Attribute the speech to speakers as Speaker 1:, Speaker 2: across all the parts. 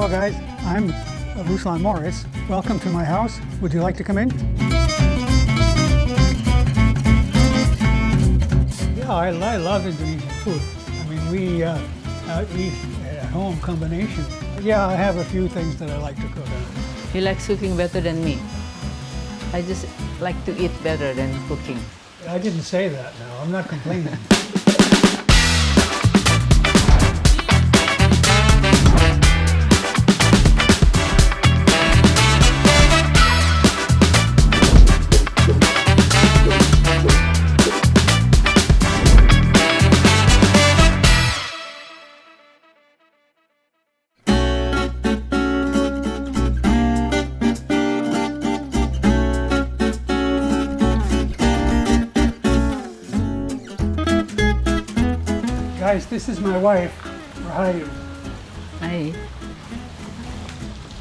Speaker 1: Hello guys, I'm Ruslan Moris. Welcome to my house. Would you like to come in? Yeah, I love Indonesian food. I mean, we eat at home combination. Yeah, I have a few things that I like to cook.
Speaker 2: He likes cooking better than me. I just like to eat better than cooking.
Speaker 1: I didn't say that now. I'm not complaining. Guys, this is my wife, Rahaju.
Speaker 2: Hi.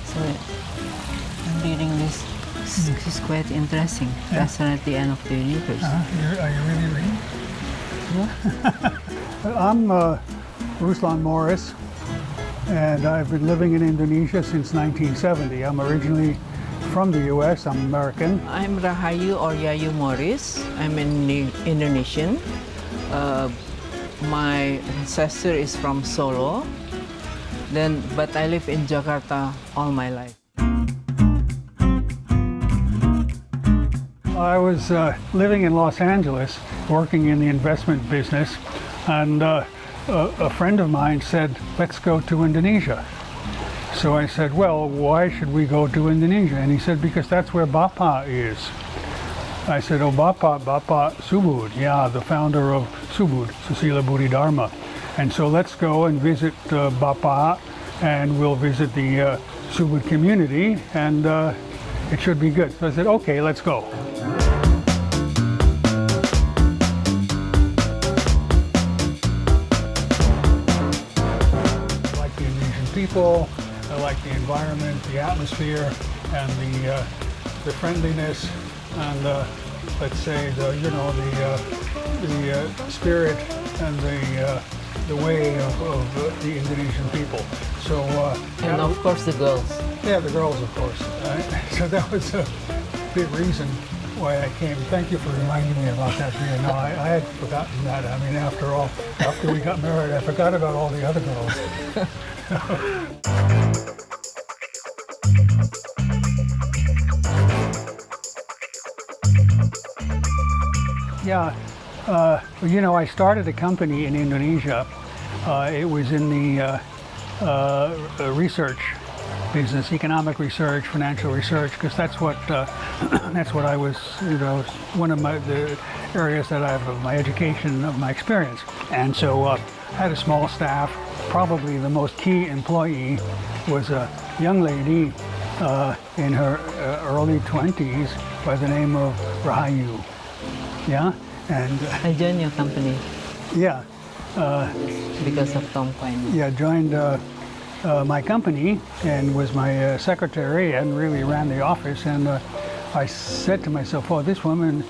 Speaker 2: So, I'm reading this. This is quite interesting.
Speaker 1: Yeah.
Speaker 2: Restaurant at the end of the universe.
Speaker 1: Are you really reading? I'm Ruslan Moris, and I've been living in Indonesia since 1970. I'm originally from the US, I'm American.
Speaker 2: I'm Rahaju or Yayu Moris. I'm an Indonesian. My ancestor is from Solo, but I live in Jakarta all my life.
Speaker 1: I was living in Los Angeles, working in the investment business, and a friend of mine said, let's go to Indonesia. So I said, well, why should we go to Indonesia? And he said, because that's where Bapa is. I said, oh, Bapa Subud, yeah, the founder of Subud, Susila Budi Dharma. And so let's go and visit Bapa, and we'll visit the Subud community, and it should be good. So I said, okay, let's go. I like the Indonesian people, I like the environment, the atmosphere, and the friendliness, and let's say the spirit and the way of the Indonesian people. So
Speaker 2: And of course the girls.
Speaker 1: yeah, the girls, of course. So that was a big reason why I came. Thank you for reminding me about that, Ria. No, I had forgotten that. I mean, after all, after we got married, I forgot about all the other girls. Yeah, I started a company in Indonesia. It was in the research business, economic research, financial research, because that's what I was. One of the areas that I have of my education, of my experience, and so I had a small staff. Probably the most key employee was a young lady in her early 20s by the name of Rahaju. Yeah, and
Speaker 2: I joined your company
Speaker 1: yeah,
Speaker 2: because of Tom Quine.
Speaker 1: yeah, joined my company and was my secretary and really ran the office. And I said to myself, "Oh, this woman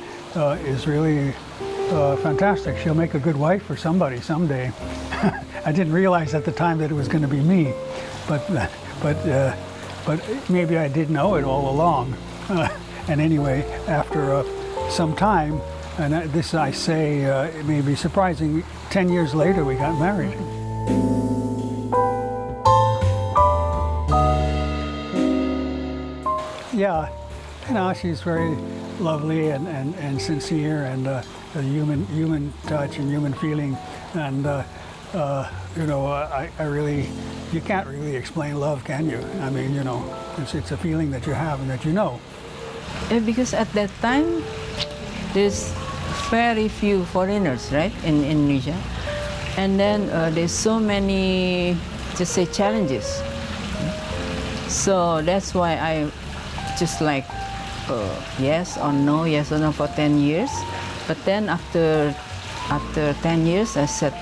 Speaker 1: is really fantastic. She'll make a good wife for somebody someday." I didn't realize at the time that it was going to be me, but maybe I did know it all along. And anyway, after some time. And this I say, it may be surprising, 10 years later we got married. Yeah, she's very lovely and sincere, and a human touch and human feeling. And, I really, you can't really explain love, can you? I mean, it's a feeling that you have and that you know.
Speaker 2: Because at that time, there's very few foreigners, right, in Indonesia, and then there's so many, just say, challenges. So that's why I just like yes or no for 10 years. But then after 10 years, I said,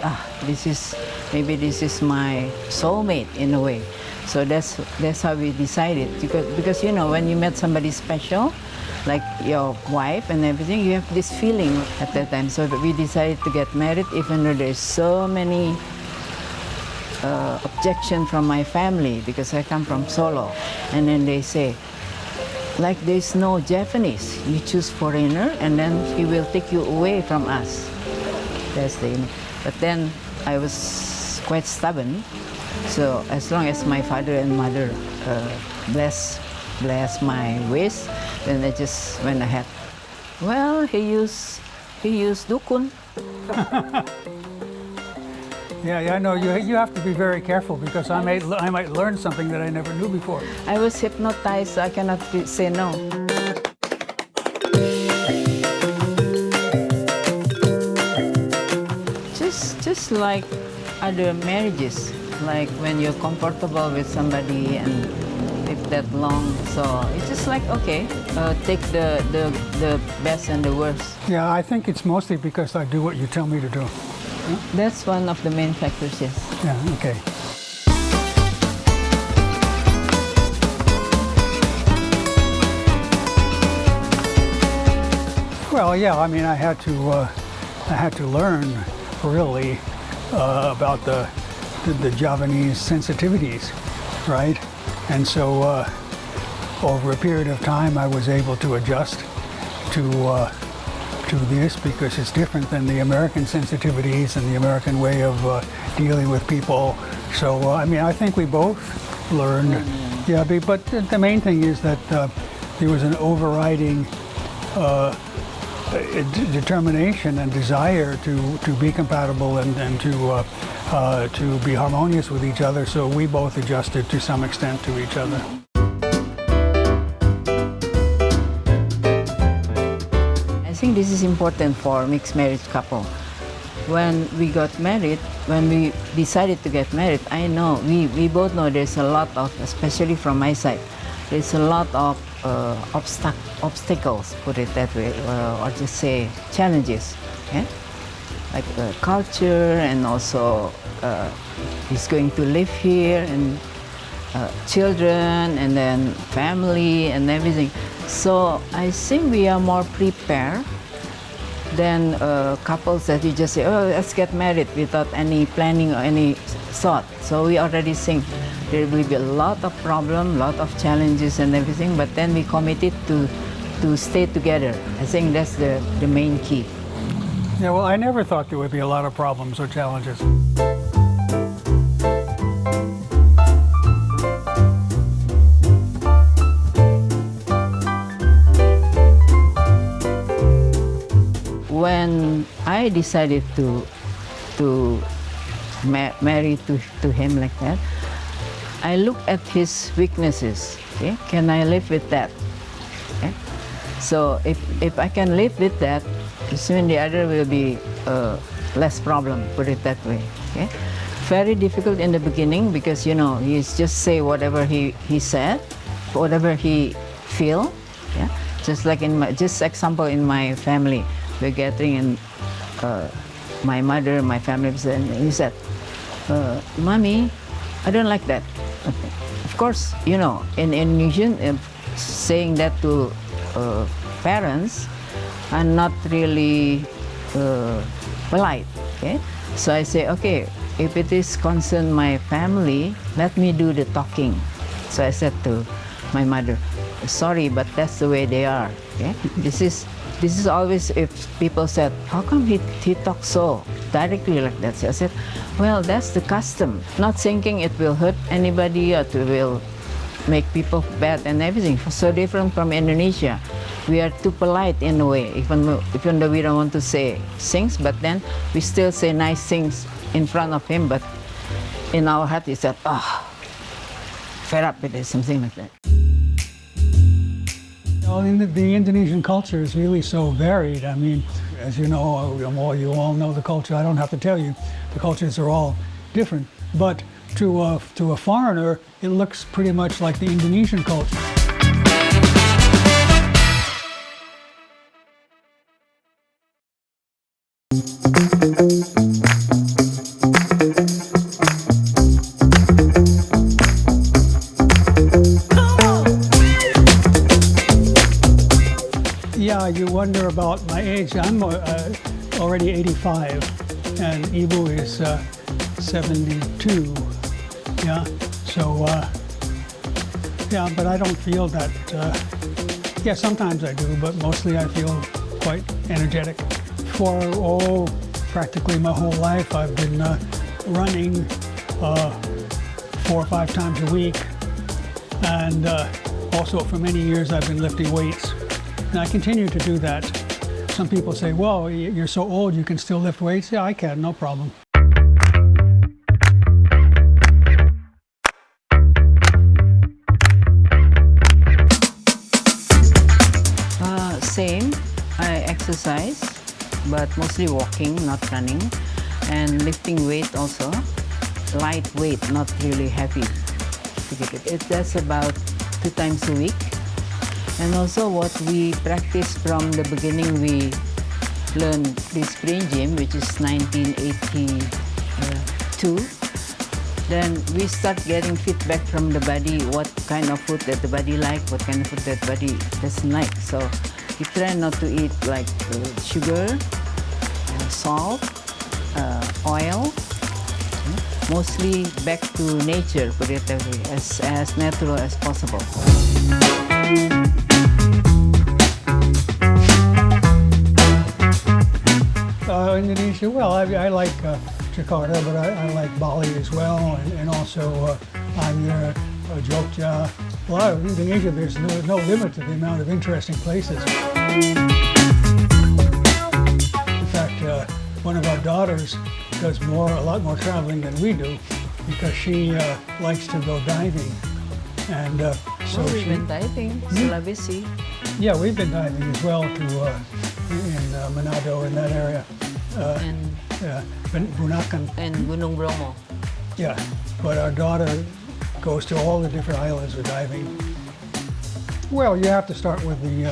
Speaker 2: maybe this is my soulmate in a way. So that's how we decided, because when you met somebody special, like your wife and everything, you have this feeling at that time. So we decided to get married, even though there's so many objection from my family because I come from Solo, and then they say, like there's no Japanese, you choose foreigner, and then he will take you away from us. That's the. But then I was quite stubborn, so as long as my father and mother bless my ways, then I just went ahead. Well, he used dukun.
Speaker 1: Yeah, I know. You have to be very careful because I might learn something that I never knew before.
Speaker 2: I was hypnotized, so I cannot say no. Just like other marriages, like when you're comfortable with somebody and live that long, so it's just like, okay, take the best and the worst.
Speaker 1: Yeah, I think it's mostly because I do what you tell me to do.
Speaker 2: That's one of the main factors, yes.
Speaker 1: Yeah, okay. Well, yeah, I mean, I had to learn really about the Javanese sensitivities, right? And so over a period of time, I was able to adjust to this because it's different than the American sensitivities and the American way of dealing with people. So, I mean, I think we both learned. Yeah, but the main thing is that there was an overriding determination and desire to be compatible and to be harmonious with each other. So we both adjusted to some extent to each other.
Speaker 2: I think this is important for mixed marriage couple. When we got married, when we decided to get married, I know, we both know there's a lot of, especially from my side, there's a lot of obstacles, put it that way, or just say challenges, yeah? Like culture, and also he's going to live here, and children, and then family, and everything. So I think we are more prepared than couples that you just say, oh, let's get married without any planning or any thought. So we already think there will be a lot of problems, lot of challenges and everything, but then we committed to stay together. I think that's the main key.
Speaker 1: Yeah, well, I never thought there would be a lot of problems or challenges.
Speaker 2: When I decided to marry to him like that, I looked at his weaknesses. Okay, can I live with that? Okay? So if I can live with that, soon the other will be less problem. Put it that way. Okay, very difficult in the beginning because he's just say whatever he said, whatever he feel. Yeah, just like example in my family. We're gathering and my mother, my family, and he said, Mommy, I don't like that. Okay. Of course, in Indonesian, saying that to parents are not really polite. Okay? So I say, okay, if it is concern my family, let me do the talking. So I said to my mother, sorry, but that's the way they are. Okay? This is always, if people said, how come he talks so directly like that? So I said, well, that's the custom. Not thinking it will hurt anybody or it will make people bad and everything. So different from Indonesia. We are too polite in a way, even though we don't want to say things, but then we still say nice things in front of him, but in our heart he said, fed up with it, something like that.
Speaker 1: The Indonesian culture is really so varied. I mean, as you know, you all know the culture. I don't have to tell you, the cultures are all different. But to a foreigner, it looks pretty much like the Indonesian culture. Yeah, you wonder about my age. I'm already 85, and Ibu is 72. Yeah. So yeah, but I don't feel that. Yeah, sometimes I do, but mostly I feel quite energetic. For practically my whole life, I've been running 4 or 5 times a week, and also for many years I've been lifting weights, and I continue to do that. Some people say, well, you're so old you can still lift weights. Yeah, I can, no problem.
Speaker 2: Same, I exercise, but mostly walking, not running, and lifting weight also. Light weight, not really heavy. That's about 2 times a week. And also what we practice from the beginning, we learned this spring gym, which is 1982. Then we start getting feedback from the body, what kind of food that the body like, what kind of food that the body doesn't like. So we try not to eat like sugar, salt, oil. Mostly back to nature, put it that way, as natural as possible.
Speaker 1: Indonesia, well, I like Jakarta, but I like Bali as well, and also Anyer, Jogja. A lot of Indonesia, there's no limit to the amount of interesting places. In fact, one of our daughters does a lot more traveling than we do, because she likes to go diving, and so
Speaker 2: we've been diving, Sulawesi.
Speaker 1: Yeah, we've been diving as well in Manado, in that area.
Speaker 2: And
Speaker 1: Bunaken.
Speaker 2: And Gunung Bromo.
Speaker 1: Yeah, but our daughter goes to all the different islands for diving. Well, you have to start with the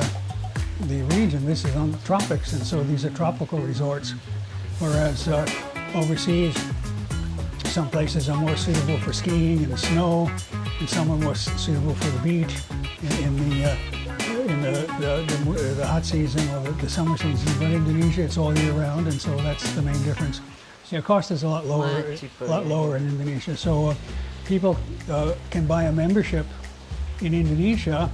Speaker 1: region. This is on the tropics, and so these are tropical resorts. Whereas overseas, some places are more suitable for skiing and snow, and some are more suitable for the beach in the hot season or the summer season. But Indonesia, it's all year round, and so that's the main difference. So the cost is a lot lower, lower in Indonesia. So people can buy a membership in Indonesia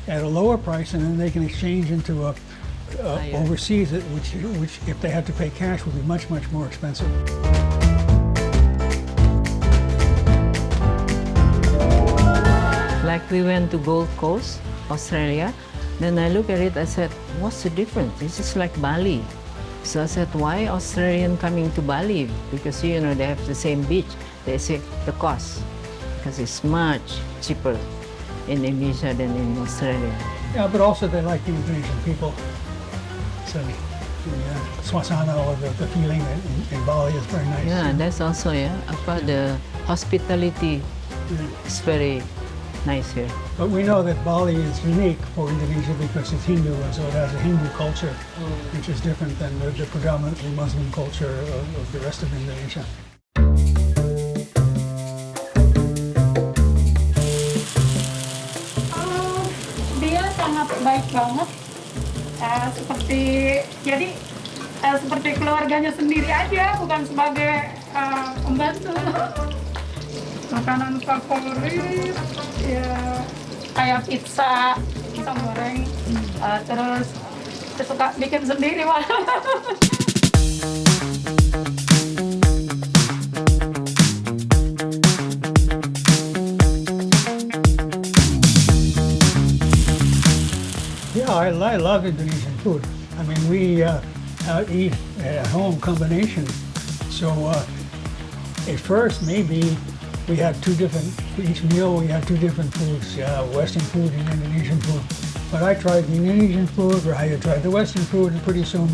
Speaker 1: at a lower price, and then they can exchange into overseas, which if they had to pay cash would be much more expensive.
Speaker 2: Like we went to Gold Coast, Australia. Then I look at it, I said, what's the difference? This is like Bali. So I said, why Australian coming to Bali? Because, you know, they have the same beach. They say the cost, because it's much cheaper in Indonesia than in Australia.
Speaker 1: Yeah, but also they like the Indonesian people. So the suasana, or the feeling in Bali is very nice.
Speaker 2: Yeah, that's also, about the hospitality is very nice here.
Speaker 1: But we know that Bali is unique for Indonesia because it's Hindu, and so it has a Hindu culture, which is different than the predominantly Muslim culture of the rest of Indonesia.
Speaker 3: Dia sangat baik banget, seperti keluarganya sendiri aja, bukan sebagai pembantu. Makanan favorit ya kayak pizza goreng, terus suka bikin sendiri malah.
Speaker 1: Yeah, I love Indonesian food. I mean, we eat at home combination. So at first, maybe we had for each meal we had 2 different foods, Western food and Indonesian food. But I tried the Indonesian food, Rahaju tried the Western food, and pretty soon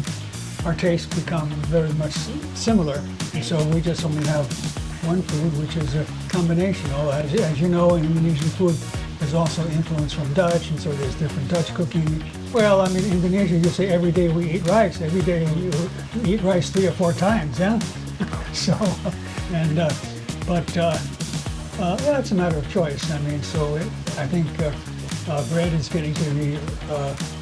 Speaker 1: our tastes become very much similar. And so we just only have one food, which is a combination. As you know, in Indonesian food, there's also influence from Dutch, and so there's different Dutch cooking. Well, I mean, Indonesia, you say every day we eat rice. Every day we eat rice 3 or 4 times, yeah? So, and, yeah, it's a matter of choice. I mean, so I think bread is getting to be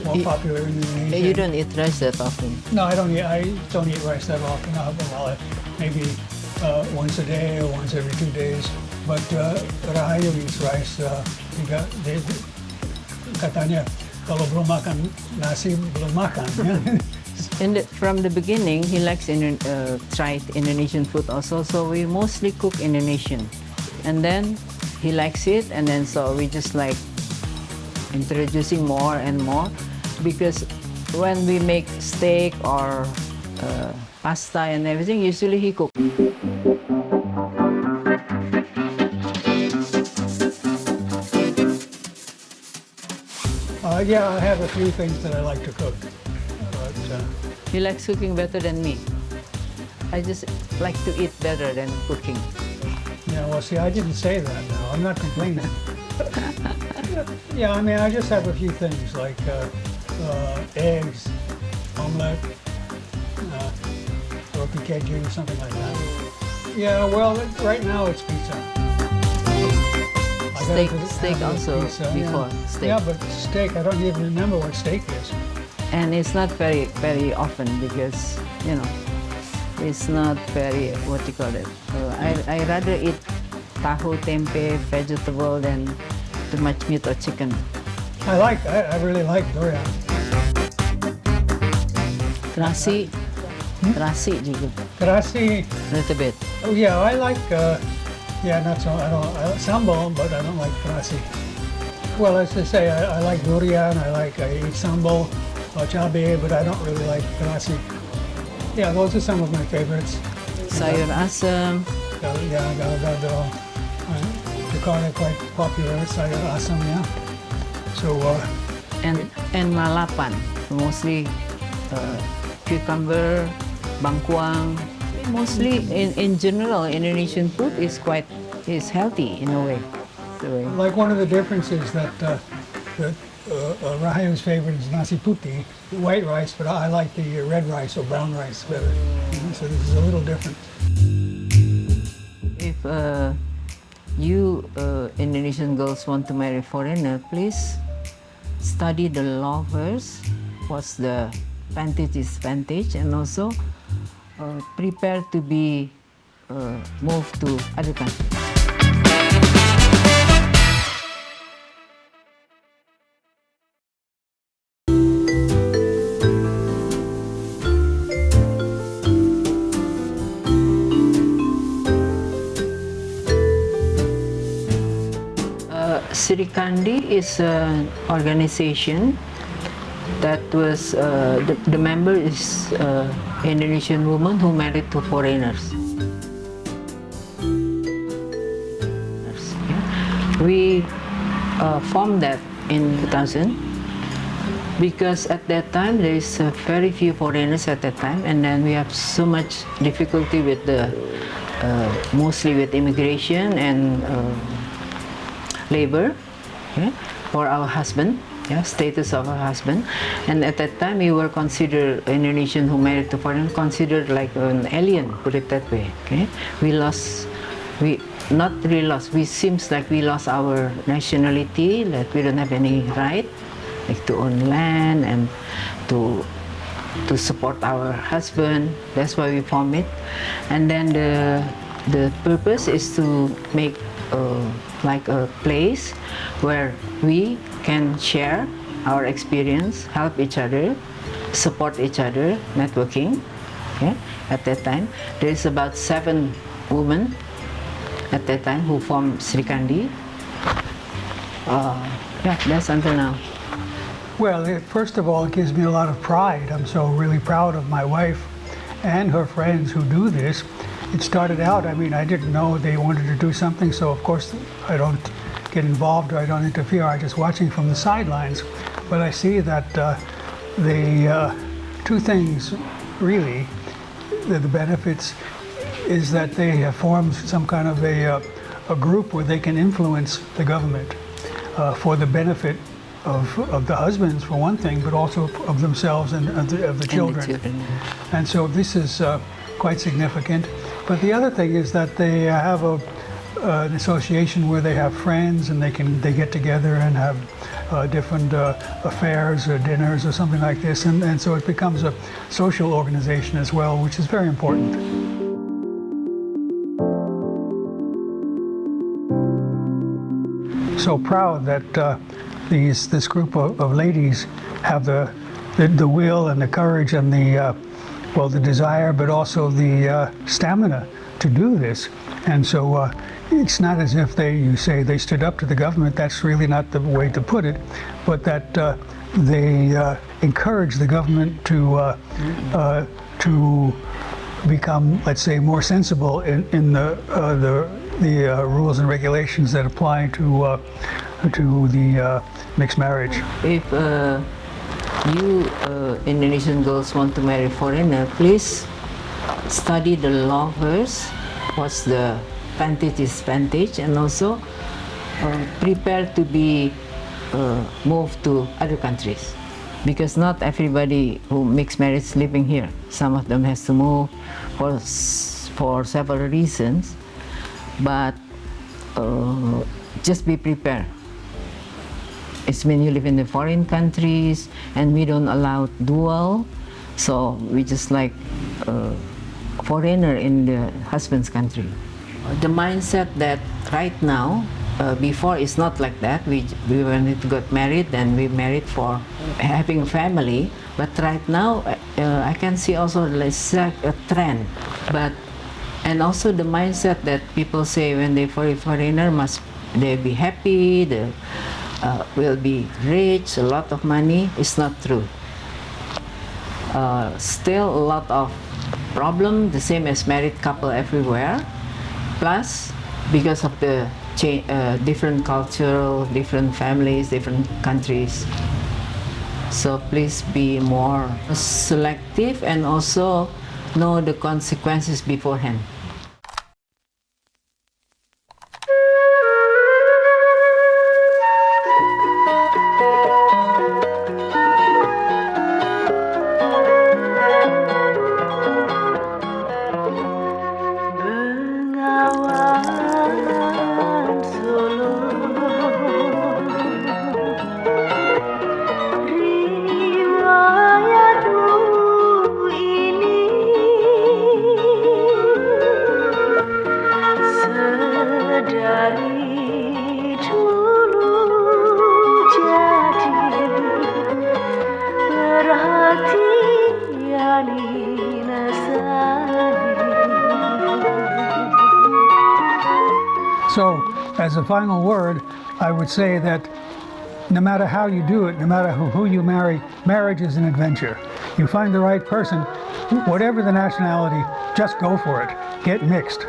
Speaker 1: more popular in Indonesia.
Speaker 2: You don't eat rice that often?
Speaker 1: No, I don't eat rice that often. Well, maybe once a day or once every 2 days. But Rahaju eats rice. Katanya, kalau belum makan nasi, belum makan.
Speaker 2: From the beginning, he likes tried Indonesian food also, so we mostly cook Indonesian. And then he likes it, and then so we just like introducing more and more, because when we make steak or pasta and everything, usually he cooks.
Speaker 1: Yeah, I have a few things that I like to cook. But,
Speaker 2: He likes cooking better than me. I just like to eat better than cooking.
Speaker 1: yeah, well, see, I didn't say that now. I'm not complaining. Yeah, I mean, I just have a few things like eggs, omelette, roti keju, something like that. Yeah, well, right now it's pizza.
Speaker 2: Steak also before.
Speaker 1: Yeah.
Speaker 2: Steak.
Speaker 1: Yeah, but steak, I don't even remember what steak is.
Speaker 2: And it's not very, very often because, you know, it's not very, what you call it. I rather eat tahu, tempe, vegetable than too much meat or chicken.
Speaker 1: I really like durian.
Speaker 2: Terasi juga,
Speaker 1: Terasi,
Speaker 2: a little bit.
Speaker 1: oh yeah, I like, not so, I like sambal, but I don't like terasi. Well, as I say, I like durian, I eat sambal, cabe, but I don't really like terasi. Yeah, those are some of my favorites.
Speaker 2: Sayur asam,
Speaker 1: Yeah, gado. Jakarta quite popular, sayur asam, yeah. So,
Speaker 2: and malapan, mostly cucumber, bangkuang. Mostly, in general, Indonesian food is healthy in a way.
Speaker 1: like one of the differences that Rahaju's favorite is nasi putih, white rice, but I like the red rice or brown rice better. So this is a little different.
Speaker 2: If you Indonesian girls want to marry foreigner, please study the law first. What's the disadvantage, and also prepare to be moved to other countries. Sri Kandi is an organization that was, the member is Indonesian woman who married to foreigners. We formed that in 2000 because at that time there is very few foreigners at that time, and then we have so much difficulty with the, mostly with immigration and labor, for our husband, status of our husband. And at that time we were considered, Indonesian who married to foreign, considered like an alien, put it that way. Not really lost, seems like we lost our nationality, that we don't have any right, like to own land and to support our husband. That's why we formed it. And then the purpose is to make like a place where we can share our experience, help each other, support each other, networking. At that time, there is about 7 women at that time who formed Sri Kandi. That's until now.
Speaker 1: Well, first of all, it gives me a lot of pride. I'm so really proud of my wife and her friends who do this. It started out, I mean, I didn't know they wanted to do something, so of course I don't get involved or I don't interfere. I'm just watching from the sidelines. But I see that the 2 things really, the benefits is that they have formed some kind of a group where they can influence the government for the benefit of the husbands, for one thing, but also of themselves and of the children. And so this is quite significant. But the other thing is that they have an association where they have friends and they get together and have different affairs or dinners or something like this. And so it becomes a social organization as well, which is very important. so proud that this group of ladies have the will and the courage and the desire, but also the stamina to do this. And so it's not as if they stood up to the government. That's really not the way to put it, but that they encourage the government to become, let's say, more sensible in the rules and regulations that apply to the mixed marriage.
Speaker 2: If you Indonesian girls want to marry foreigner, please study the law first. What's the advantage, and also prepare to be moved to other countries, because not everybody who mixed marriage living here. Some of them has to move for several reasons, but just be prepared. It's when you live in the foreign countries, and we don't allow dual, so we just like foreigner in the husband's country. The mindset that right now, before it's not like that. We when we got married, then we married for having a family. But right now, I can see also it's like a trend. And also the mindset that people say when they foreigner they be happy, they will be rich, a lot of money. It's not true. Still a lot of problem, the same as married couple everywhere. Plus, because of the different cultural, different families, different countries. So please be more selective and also know the consequences beforehand.
Speaker 1: So, as a final word, I would say that no matter how you do it, no matter who you marry, marriage is an adventure. You find the right person, whatever the nationality, just go for it. Get mixed.